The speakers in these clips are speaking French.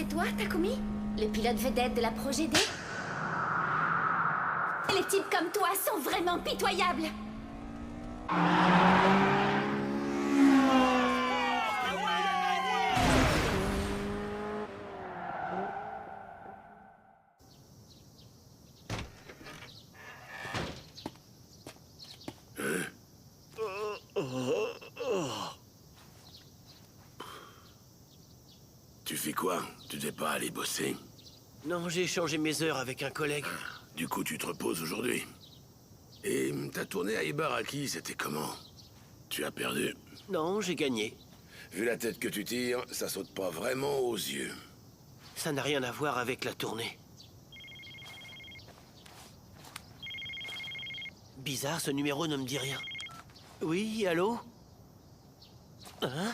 C'est toi, Takumi? Le pilote vedette de la Projet D? Les types comme toi sont vraiment pitoyables! Tu fais quoi? Tu t'es pas allé bosser? Non, j'ai échangé mes heures avec un collègue. Du coup, tu te reposes aujourd'hui. Et ta tournée à Ibaraki, c'était comment? Tu as perdu? Non, j'ai gagné. Vu la tête que tu tires, ça saute pas vraiment aux yeux. Ça n'a rien à voir avec la tournée. Bizarre, ce numéro ne me dit rien. Oui, allô? Hein?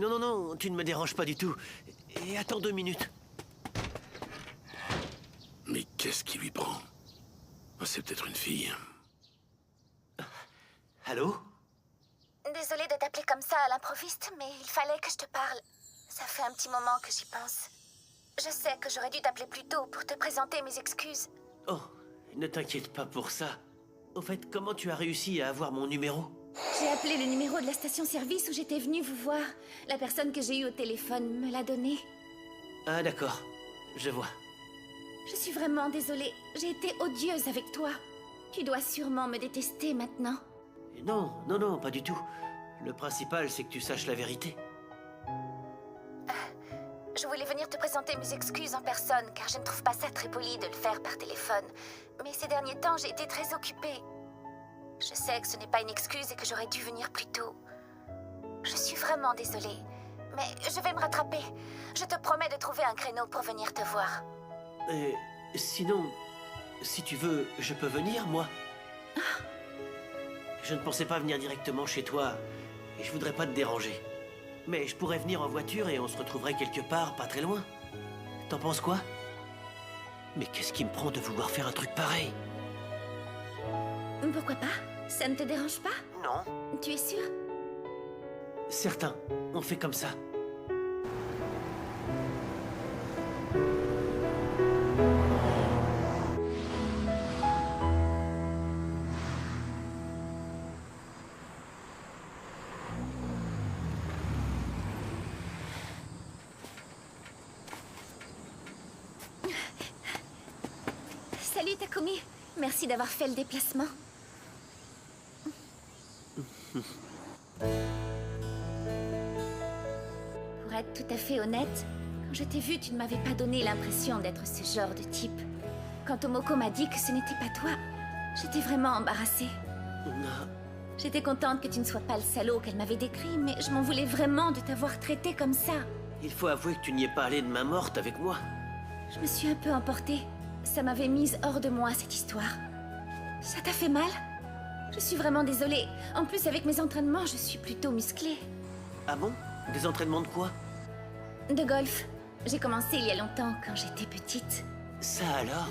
Non, tu ne me déranges pas du tout. Et attends 2 minutes. Mais qu'est-ce qui lui prend? C'est peut-être une fille. Allô? Désolée de t'appeler comme ça à l'improviste, mais il fallait que je te parle. Ça fait un petit moment que j'y pense. Je sais que j'aurais dû t'appeler plus tôt pour te présenter mes excuses. Oh, ne t'inquiète pas pour ça. Au fait, comment tu as réussi à avoir mon numéro? J'ai appelé le numéro de la station-service où j'étais venue vous voir. La personne que j'ai eue au téléphone me l'a donné. Ah d'accord, je vois. Je suis vraiment désolée. J'ai été odieuse avec toi. Tu dois sûrement me détester maintenant. Non, pas du tout. Le principal, c'est que tu saches la vérité. Je voulais venir te présenter mes excuses en personne, car je ne trouve pas ça très poli de le faire par téléphone. Mais ces derniers temps, j'ai été très occupée. Je sais que ce n'est pas une excuse et que j'aurais dû venir plus tôt. Je suis vraiment désolée. Mais je vais me rattraper. Je te promets de trouver un créneau pour venir te voir. Sinon, si tu veux, je peux venir, moi. Je ne pensais pas venir directement chez toi, et je voudrais pas te déranger. Mais je pourrais venir en voiture et on se retrouverait quelque part, pas très loin. T'en penses quoi? Mais qu'est-ce qui me prend de vouloir faire un truc pareil? Pourquoi pas? Ça ne te dérange pas? Non. Tu es sûr? Certain, on fait comme ça. Salut Takumi, merci d'avoir fait le déplacement. Pour être tout à fait honnête, quand je t'ai vu, tu ne m'avais pas donné l'impression d'être ce genre de type. Quand Tomoko m'a dit que ce n'était pas toi, j'étais vraiment embarrassée. Non. J'étais contente que tu ne sois pas le salaud qu'elle m'avait décrit, mais je m'en voulais vraiment de t'avoir traité comme ça. Il faut avouer que tu n'y es pas allé de main morte avec moi. Je me suis un peu emportée. Ça m'avait mise hors de moi, cette histoire. Ça t'a fait mal? Je suis vraiment désolée. En plus, avec mes entraînements, je suis plutôt musclée. Ah bon? Des entraînements de quoi? De golf. J'ai commencé il y a longtemps, quand j'étais petite. Ça alors?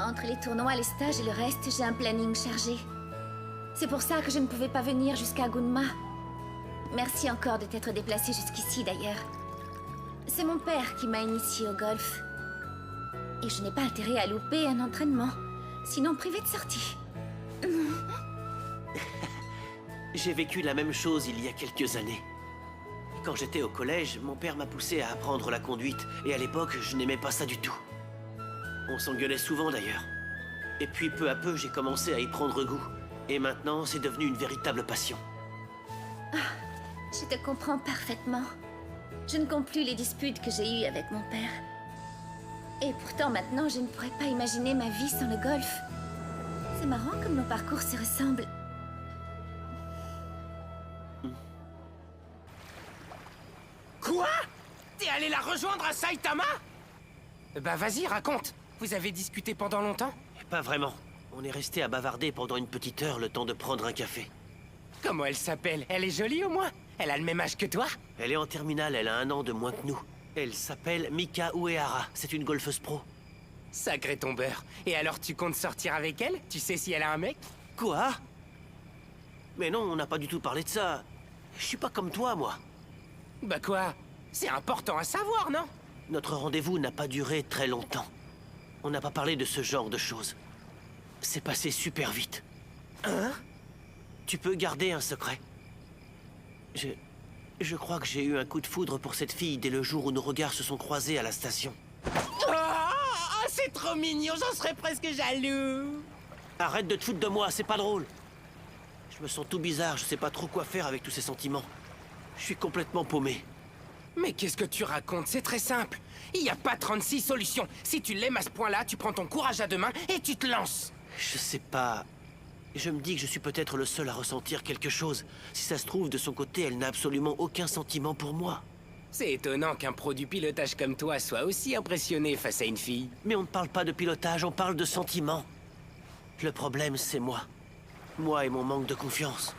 Entre les tournois, les stages et le reste, j'ai un planning chargé. C'est pour ça que je ne pouvais pas venir jusqu'à Gunma. Merci encore de t'être déplacé jusqu'ici, d'ailleurs. C'est mon père qui m'a initiée au golf. Et je n'ai pas intérêt à louper un entraînement, sinon privé de sortie. J'ai vécu la même chose il y a quelques années. Quand j'étais au collège, mon père m'a poussé à apprendre la conduite, et à l'époque, je n'aimais pas ça du tout. On s'engueulait souvent d'ailleurs. Et puis peu à peu, j'ai commencé à y prendre goût. Et maintenant, c'est devenu une véritable passion. Je te comprends parfaitement. Je ne compte plus les disputes que j'ai eues avec mon père. Et pourtant, maintenant, je ne pourrais pas imaginer ma vie sans le golf. C'est marrant comme nos parcours se ressemblent. Quoi? T'es allé la rejoindre à Saitama? Bah vas-y, raconte. Vous avez discuté pendant longtemps? Pas vraiment. On est resté à bavarder pendant une petite heure le temps de prendre un café. Comment elle s'appelle? Elle est jolie au moins? Elle a le même âge que toi? Elle est en terminale, elle a 1 an de moins que nous. Elle s'appelle Mika Uehara, c'est une golfeuse pro. Sacré tombeur. Et alors tu comptes sortir avec elle? Tu sais si elle a un mec? Quoi? Mais non, on n'a pas du tout parlé de ça. Je suis pas comme toi, moi. Bah quoi? C'est important à savoir, non? Notre rendez-vous n'a pas duré très longtemps. On n'a pas parlé de ce genre de choses. C'est passé super vite. Hein? Tu peux garder un secret. Je crois que j'ai eu un coup de foudre pour cette fille dès le jour où nos regards se sont croisés à la station. Oh, c'est trop mignon, j'en serais presque jaloux. Arrête de te foutre de moi, c'est pas drôle. Je me sens tout bizarre, je sais pas trop quoi faire avec tous ces sentiments. Je suis complètement paumé. Mais qu'est-ce que tu racontes? C'est très simple. Il n'y a pas 36 solutions. Si tu l'aimes à ce point-là, tu prends ton courage à deux mains et tu te lances. Je sais pas... Je me dis que je suis peut-être le seul à ressentir quelque chose. Si ça se trouve, de son côté, elle n'a absolument aucun sentiment pour moi. C'est étonnant qu'un pro du pilotage comme toi soit aussi impressionné face à une fille. Mais on ne parle pas de pilotage, on parle de sentiments. Le problème, c'est moi. Moi et mon manque de confiance.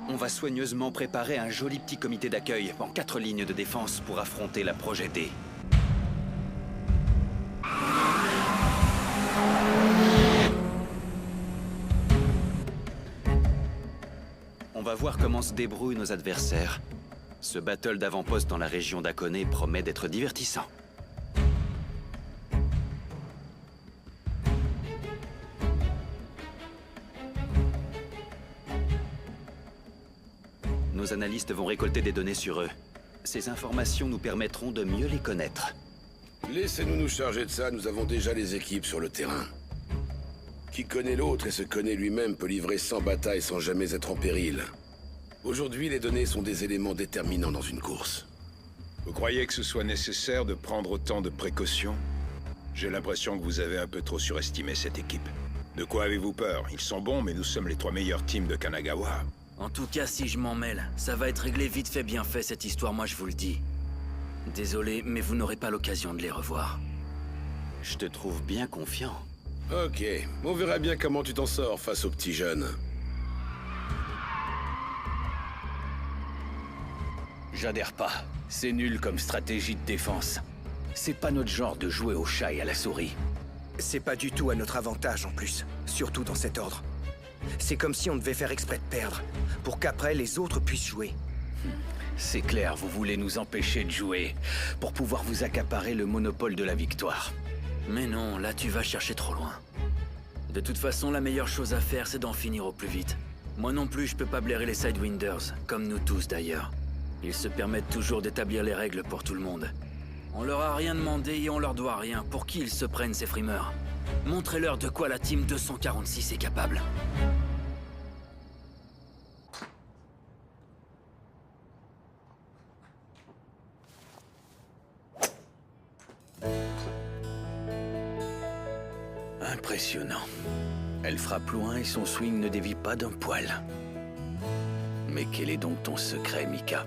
On va soigneusement préparer un joli petit comité d'accueil en 4 lignes de défense pour affronter la Projet D. On va voir comment se débrouillent nos adversaires. Ce battle d'avant-poste dans la région d'Akone promet d'être divertissant. Nos analystes vont récolter des données sur eux. Ces informations nous permettront de mieux les connaître. Laissez-nous nous charger de ça, nous avons déjà les équipes sur le terrain. Qui connaît l'autre et se connaît lui-même peut livrer 100 batailles sans jamais être en péril. Aujourd'hui, les données sont des éléments déterminants dans une course. Vous croyez que ce soit nécessaire de prendre autant de précautions? J'ai l'impression que vous avez un peu trop surestimé cette équipe. De quoi avez-vous peur? Ils sont bons, mais nous sommes les 3 meilleurs teams de Kanagawa. En tout cas, si je m'en mêle, ça va être réglé vite fait bien fait cette histoire, moi je vous le dis. Désolé, mais vous n'aurez pas l'occasion de les revoir. Je te trouve bien confiant. Ok, on verra bien comment tu t'en sors face aux petits jeunes. J'adhère pas. C'est nul comme stratégie de défense. C'est pas notre genre de jouer au chat et à la souris. C'est pas du tout à notre avantage en plus, surtout dans cet ordre. C'est comme si on devait faire exprès de perdre, pour qu'après les autres puissent jouer. C'est clair, vous voulez nous empêcher de jouer, pour pouvoir vous accaparer le monopole de la victoire. Mais non, là tu vas chercher trop loin. De toute façon, la meilleure chose à faire, c'est d'en finir au plus vite. Moi non plus, je peux pas blairer les Sidewinders, comme nous tous d'ailleurs. Ils se permettent toujours d'établir les règles pour tout le monde. On leur a rien demandé et on leur doit rien. Pour qui ils se prennent, ces frimeurs? Montrez-leur de quoi la Team 246 est capable. Impressionnant. Elle frappe loin et son swing ne dévie pas d'un poil. Mais quel est donc ton secret, Mika?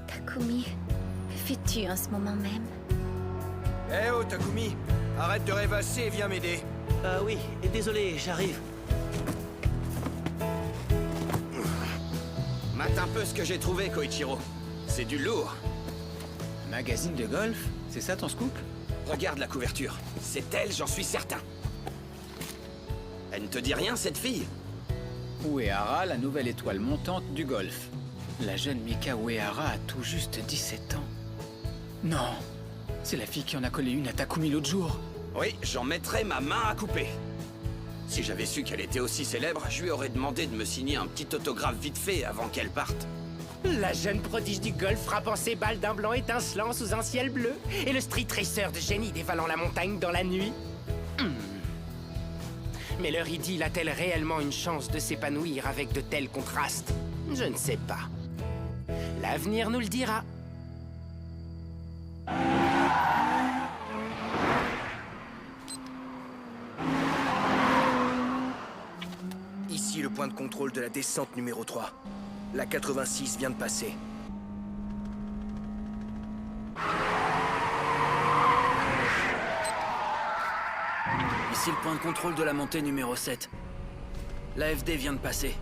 Takumi, que fais-tu en ce moment même? Eh oh, Takumi, arrête de rêvasser et viens m'aider. Ah oui, et désolé, j'arrive. Mate un peu ce que j'ai trouvé, Koichiro. C'est du lourd. Magazine de golf? C'est ça ton scoop? Regarde la couverture. C'est elle, j'en suis certain. Elle ne te dit rien, cette fille? Uehara, la nouvelle étoile montante du golf. La jeune Mika Uehara a tout juste 17 ans. Non, c'est la fille qui en a collé une à Takumi l'autre jour. Oui, j'en mettrais ma main à couper. Si j'avais su qu'elle était aussi célèbre, je lui aurais demandé de me signer un petit autographe vite fait avant qu'elle parte. La jeune prodige du golf frappant ses balles d'un blanc étincelant sous un ciel bleu, et le street racer de génie dévalant la montagne dans la nuit. Mais leur idylle a-t-elle réellement une chance de s'épanouir avec de tels contrastes? Je ne sais pas. L'avenir nous le dira. Ici le point de contrôle de la descente numéro 3. La 86 vient de passer. Ici le point de contrôle de la montée numéro 7. L'AFD vient de passer.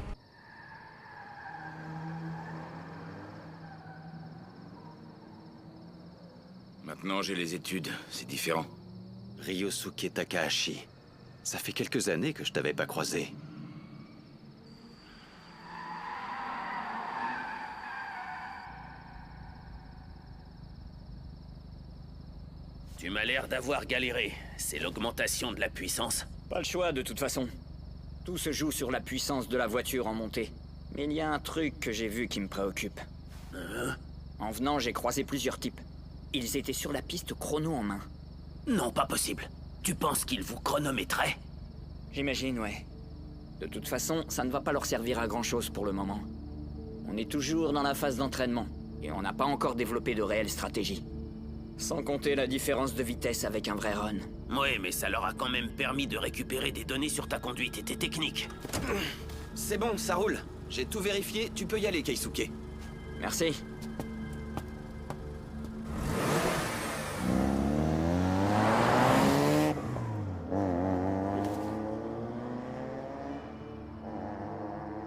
Maintenant j'ai les études, c'est différent. Ryosuke Takahashi. Ça fait quelques années que je t'avais pas croisé. Tu m'as l'air d'avoir galéré. C'est l'augmentation de la puissance. Pas le choix de toute façon. Tout se joue sur la puissance de la voiture en montée. Mais il y a un truc que j'ai vu qui me préoccupe. En venant, j'ai croisé plusieurs types. Ils étaient sur la piste chrono en main. Non, pas possible. Tu penses qu'ils vous chronométraient? J'imagine, ouais. De toute façon, ça ne va pas leur servir à grand-chose pour le moment. On est toujours dans la phase d'entraînement, et on n'a pas encore développé de réelle stratégie. Sans compter la différence de vitesse avec un vrai run. Ouais, mais ça leur a quand même permis de récupérer des données sur ta conduite et tes techniques. C'est bon, ça roule. J'ai tout vérifié, tu peux y aller, Keisuke. Merci.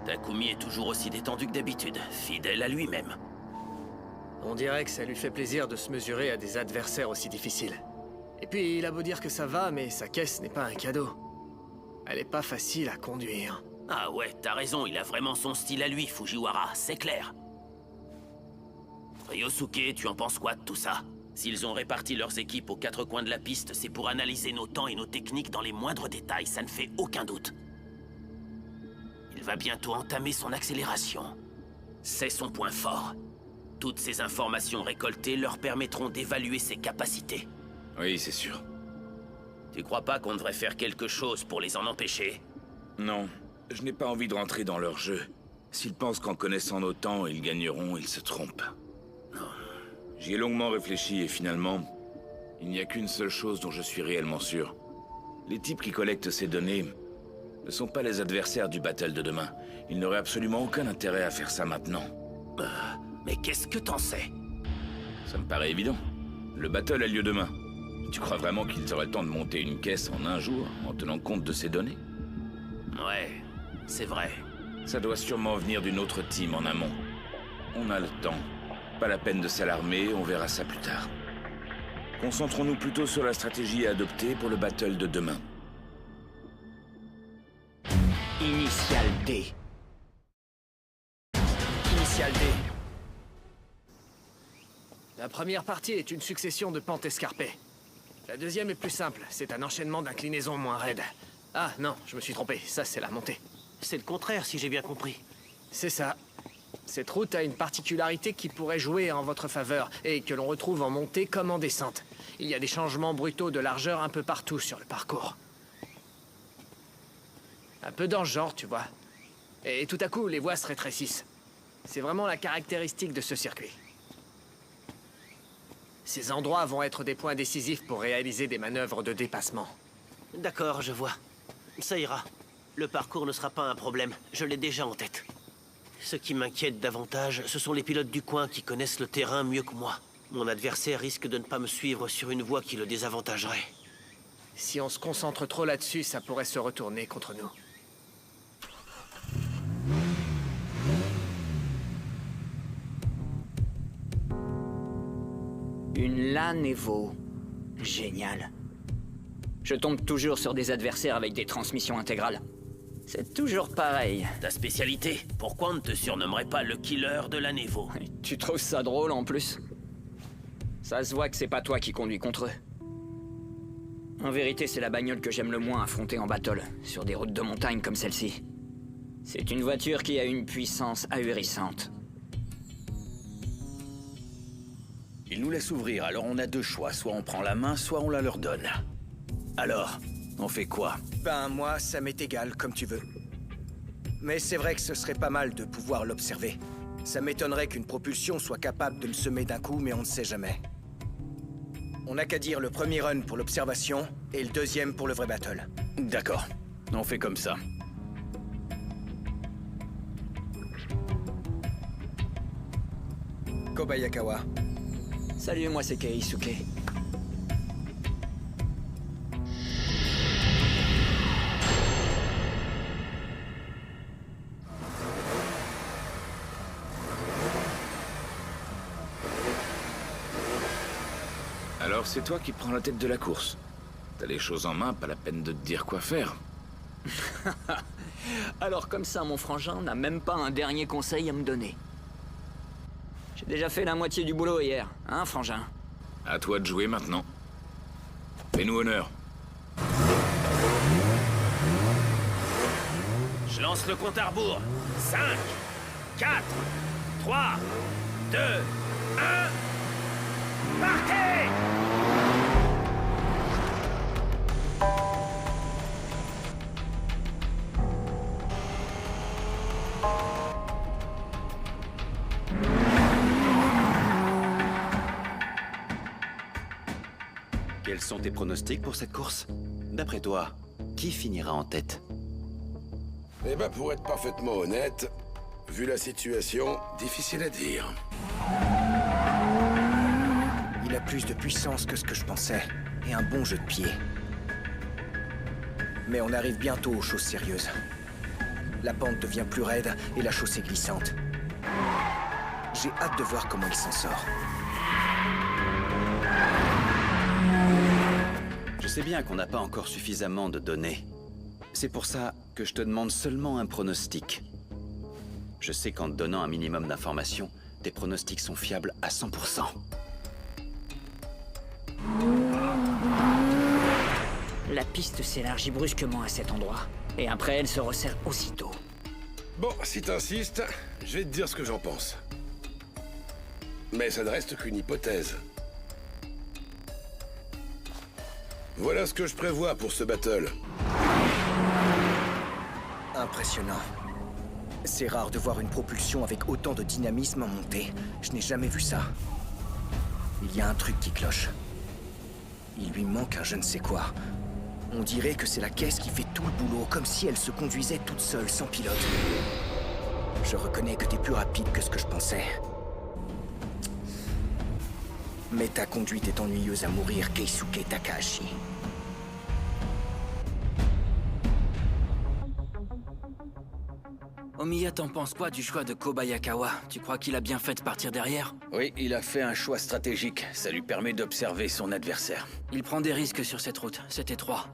Takumi est toujours aussi détendu que d'habitude, fidèle à lui-même. On dirait que ça lui fait plaisir de se mesurer à des adversaires aussi difficiles. Et puis, il a beau dire que ça va, mais sa caisse n'est pas un cadeau. Elle est pas facile à conduire. Ah ouais, t'as raison, il a vraiment son style à lui, Fujiwara, c'est clair. Ryosuke, tu en penses quoi de tout ça? S'ils ont réparti leurs équipes aux quatre coins de la piste, c'est pour analyser nos temps et nos techniques dans les moindres détails, ça ne fait aucun doute. Il va bientôt entamer son accélération. C'est son point fort. Toutes ces informations récoltées leur permettront d'évaluer ses capacités. Oui, c'est sûr. Tu crois pas qu'on devrait faire quelque chose pour les en empêcher? Non, je n'ai pas envie de rentrer dans leur jeu. S'ils pensent qu'en connaissant nos temps, ils gagneront, ils se trompent. J'y ai longuement réfléchi et finalement, il n'y a qu'une seule chose dont je suis réellement sûr. Les types qui collectent ces données ne sont pas les adversaires du battle de demain. Ils n'auraient absolument aucun intérêt à faire ça maintenant. Mais qu'est-ce que t'en sais? Ça me paraît évident. Le battle a lieu demain. Tu crois vraiment qu'ils auraient le temps de monter une caisse en un jour, en tenant compte de ces données? Ouais, c'est vrai. Ça doit sûrement venir d'une autre team en amont. On a le temps. Pas la peine de s'alarmer, on verra ça plus tard. Concentrons-nous plutôt sur la stratégie à adopter pour le battle de demain. Initial D. Initial D. La première partie est une succession de pentes escarpées. La deuxième est plus simple, c'est un enchaînement d'inclinaisons moins raides. Ah non, je me suis trompé, ça c'est la montée. C'est le contraire, si j'ai bien compris. C'est ça. Cette route a une particularité qui pourrait jouer en votre faveur, et que l'on retrouve en montée comme en descente. Il y a des changements brutaux de largeur un peu partout sur le parcours. Un peu dans ce genre, tu vois. Et tout à coup, les voies se rétrécissent. C'est vraiment la caractéristique de ce circuit. Ces endroits vont être des points décisifs pour réaliser des manœuvres de dépassement. D'accord, je vois. Ça ira. Le parcours ne sera pas un problème, je l'ai déjà en tête. Ce qui m'inquiète davantage, ce sont les pilotes du coin qui connaissent le terrain mieux que moi. Mon adversaire risque de ne pas me suivre sur une voie qui le désavantagerait. Si on se concentre trop là-dessus, ça pourrait se retourner contre nous. Une LAN Evo. Génial. Je tombe toujours sur des adversaires avec des transmissions intégrales. C'est toujours pareil. Ta spécialité? Pourquoi on ne te surnommerait pas le killer de la Nevo? Tu trouves ça drôle en plus? Ça se voit que c'est pas toi qui conduis contre eux. En vérité, c'est la bagnole que j'aime le moins affronter en battle, sur des routes de montagne comme celle-ci. C'est une voiture qui a une puissance ahurissante. Ils nous laissent ouvrir, alors on a deux choix. Soit on prend la main, soit on la leur donne. Alors, on fait quoi? Ben moi, ça m'est égal, comme tu veux. Mais c'est vrai que ce serait pas mal de pouvoir l'observer. Ça m'étonnerait qu'une propulsion soit capable de le semer d'un coup, mais on ne sait jamais. On n'a qu'à dire le premier run pour l'observation, et le deuxième pour le vrai battle. D'accord, on fait comme ça. Kobayakawa. Salut, moi c'est Keisuke. Alors c'est toi qui prends la tête de la course. T'as les choses en main, pas la peine de te dire quoi faire. Alors comme ça, mon frangin n'a même pas un dernier conseil à me donner. J'ai déjà fait la moitié du boulot hier, hein, frangin? À toi de jouer maintenant. Fais-nous honneur. Je lance le compte à rebours. 5, 4, 3, 2, 1... Partez! Quels sont tes pronostics pour cette course? D'après toi, qui finira en tête? Eh ben, pour être parfaitement honnête, vu la situation, difficile à dire. Il a plus de puissance que ce que je pensais, et un bon jeu de pied. Mais on arrive bientôt aux choses sérieuses. La pente devient plus raide et la chaussée glissante. J'ai hâte de voir comment il s'en sort. Je sais bien qu'on n'a pas encore suffisamment de données. C'est pour ça que je te demande seulement un pronostic. Je sais qu'en te donnant un minimum d'informations, tes pronostics sont fiables à 100%. La piste s'élargit brusquement à cet endroit, et après elle se resserre aussitôt. Bon, si t'insistes, je vais te dire ce que j'en pense. Mais ça ne reste qu'une hypothèse. Voilà ce que je prévois pour ce battle. Impressionnant. C'est rare de voir une propulsion avec autant de dynamisme en montée. Je n'ai jamais vu ça. Il y a un truc qui cloche. Il lui manque un je ne sais quoi. On dirait que c'est la caisse qui fait tout le boulot, comme si elle se conduisait toute seule, sans pilote. Je reconnais que t'es plus rapide que ce que je pensais. Mais ta conduite est ennuyeuse à mourir, Keisuke Takahashi. Omiya, t'en penses quoi du choix de Kobayakawa? Tu crois qu'il a bien fait de partir derrière? Oui, il a fait un choix stratégique. Ça lui permet d'observer son adversaire. Il prend des risques sur cette route, c'est étroit.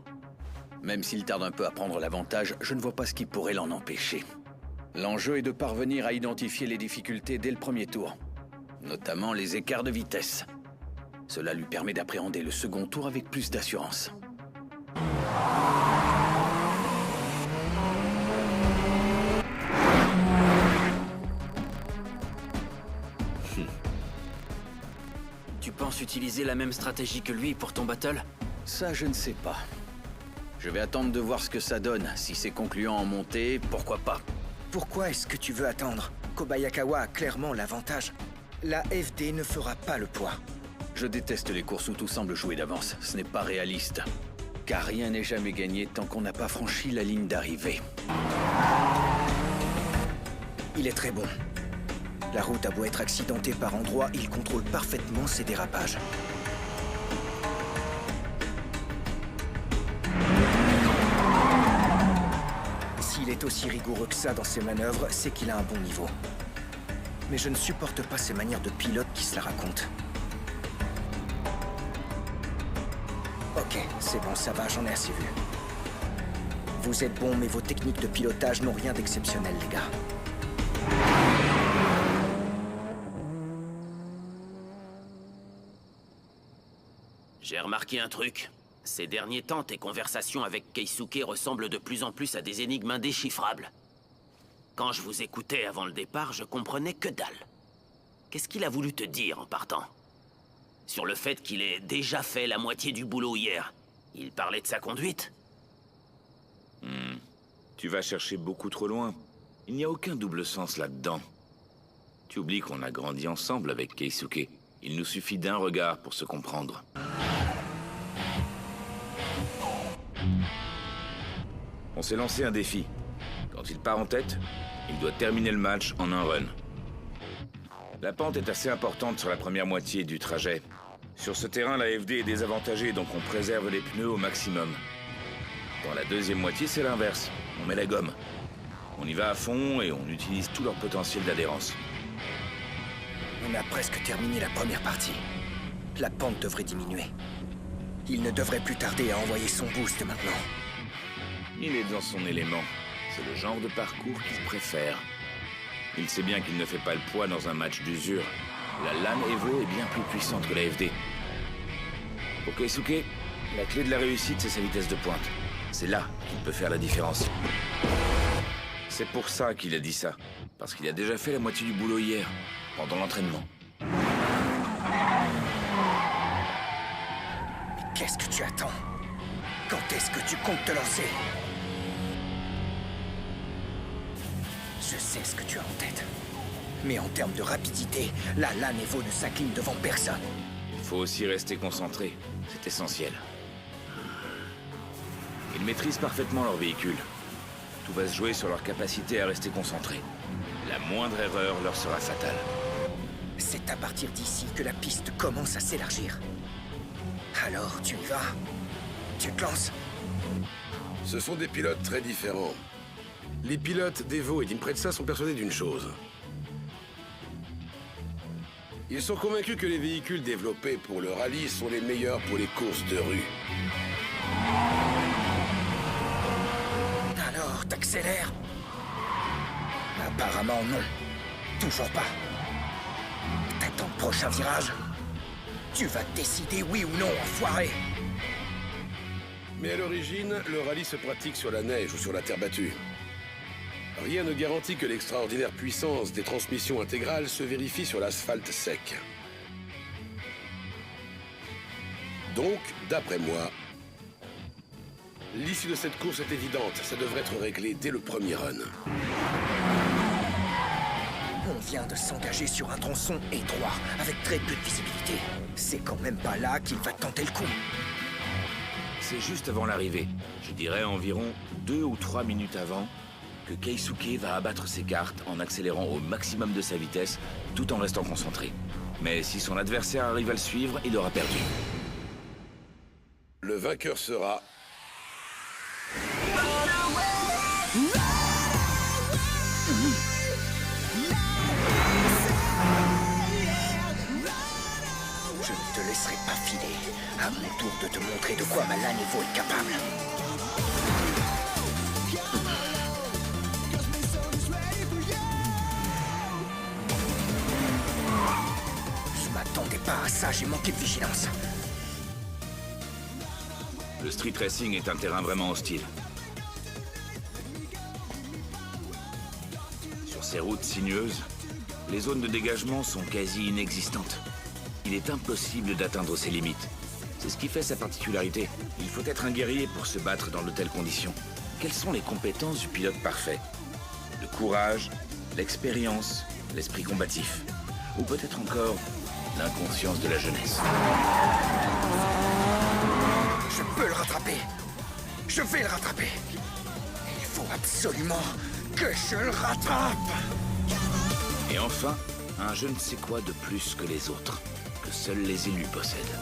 Même s'il tarde un peu à prendre l'avantage, je ne vois pas ce qui pourrait l'en empêcher. L'enjeu est de parvenir à identifier les difficultés dès le premier tour. Notamment les écarts de vitesse. Cela lui permet d'appréhender le second tour avec plus d'assurance. Tu penses utiliser la même stratégie que lui pour ton battle? Ça, je ne sais pas. Je vais attendre de voir ce que ça donne. Si c'est concluant en montée, pourquoi pas? Pourquoi est-ce que tu veux attendre? Kobayakawa a clairement l'avantage. La FD ne fera pas le poids. Je déteste les courses où tout semble jouer d'avance. Ce n'est pas réaliste. Car rien n'est jamais gagné tant qu'on n'a pas franchi la ligne d'arrivée. Il est très bon. La route a beau être accidentée par endroits, il contrôle parfaitement ses dérapages. S'il est aussi rigoureux que ça dans ses manœuvres, c'est qu'il a un bon niveau. Mais je ne supporte pas ces manières de pilote qui se la racontent. Ok, c'est bon, ça va, j'en ai assez vu. Vous êtes bons, mais vos techniques de pilotage n'ont rien d'exceptionnel, les gars. J'ai remarqué un truc. Ces derniers temps, tes conversations avec Keisuke ressemblent de plus en plus à des énigmes indéchiffrables. Quand je vous écoutais avant le départ, je comprenais que dalle. Qu'est-ce qu'il a voulu te dire en partant? Sur le fait qu'il ait déjà fait la moitié du boulot hier. Il parlait de sa conduite? Tu vas chercher beaucoup trop loin. Il n'y a aucun double sens là-dedans. Tu oublies qu'on a grandi ensemble avec Keisuke. Il nous suffit d'un regard pour se comprendre. On s'est lancé un défi. Quand il part en tête, il doit terminer le match en un run. La pente est assez importante sur la première moitié du trajet. Sur ce terrain, la FD est désavantagée, donc on préserve les pneus au maximum. Dans la deuxième moitié, c'est l'inverse. On met la gomme. On y va à fond et on utilise tout leur potentiel d'adhérence. On a presque terminé la première partie. La pente devrait diminuer. Il ne devrait plus tarder à envoyer son boost maintenant. Il est dans son élément. C'est le genre de parcours qu'il préfère. Il sait bien qu'il ne fait pas le poids dans un match d'usure. La LAN Evo est bien plus puissante que la FD. Pour Keisuke, la clé de la réussite, c'est sa vitesse de pointe. C'est là qu'il peut faire la différence. C'est pour ça qu'il a dit ça. Parce qu'il a déjà fait la moitié du boulot hier, pendant l'entraînement. Mais qu'est-ce que tu attends? Quand est-ce que tu comptes te lancer? Je sais ce que tu as en tête. Mais en termes de rapidité, la LAN Evo ne s'incline devant personne. Il faut aussi rester concentré. C'est essentiel. Ils maîtrisent parfaitement leur véhicule. Tout va se jouer sur leur capacité à rester concentrés. La moindre erreur leur sera fatale. C'est à partir d'ici que la piste commence à s'élargir. Alors, tu y vas? Tu te lances? Ce sont des pilotes très différents. Les pilotes d'Evo et d'Impreza sont persuadés d'une chose. Ils sont convaincus que les véhicules développés pour le rallye sont les meilleurs pour les courses de rue. Alors, t'accélères? Apparemment non. Toujours pas. T'attends le prochain virage? Tu vas décider oui ou non, enfoiré. Mais à l'origine, le rallye se pratique sur la neige ou sur la terre battue. Rien ne garantit que l'extraordinaire puissance des transmissions intégrales se vérifie sur l'asphalte sec. Donc, d'après moi, l'issue de cette course est évidente. Ça devrait être réglé dès le premier run. On vient de s'engager sur un tronçon étroit, avec très peu de visibilité. C'est quand même pas là qu'il va tenter le coup. C'est juste avant l'arrivée. Je dirais environ 2 ou 3 minutes avant que Keisuke va abattre ses cartes en accélérant au maximum de sa vitesse, tout en restant concentré. Mais si son adversaire arrive à le suivre, il aura perdu. Le vainqueur sera... Je ne te laisserai pas filer. À mon tour de te montrer de quoi ma LAN Evo est capable. Je m'attendais pas à ça, j'ai manqué de vigilance. Le street racing est un terrain vraiment hostile. Sur ces routes sinueuses, les zones de dégagement sont quasi inexistantes. Il est impossible d'atteindre ses limites. C'est ce qui fait sa particularité. Il faut être un guerrier pour se battre dans de telles conditions. Quelles sont les compétences du pilote parfait? Le courage, l'expérience, l'esprit combatif. Ou peut-être encore l'inconscience de la jeunesse. Je peux le rattraper. Je vais le rattraper. Il faut absolument que je le rattrape. Et enfin, un je ne sais quoi de plus que les autres, que seuls les élus possèdent.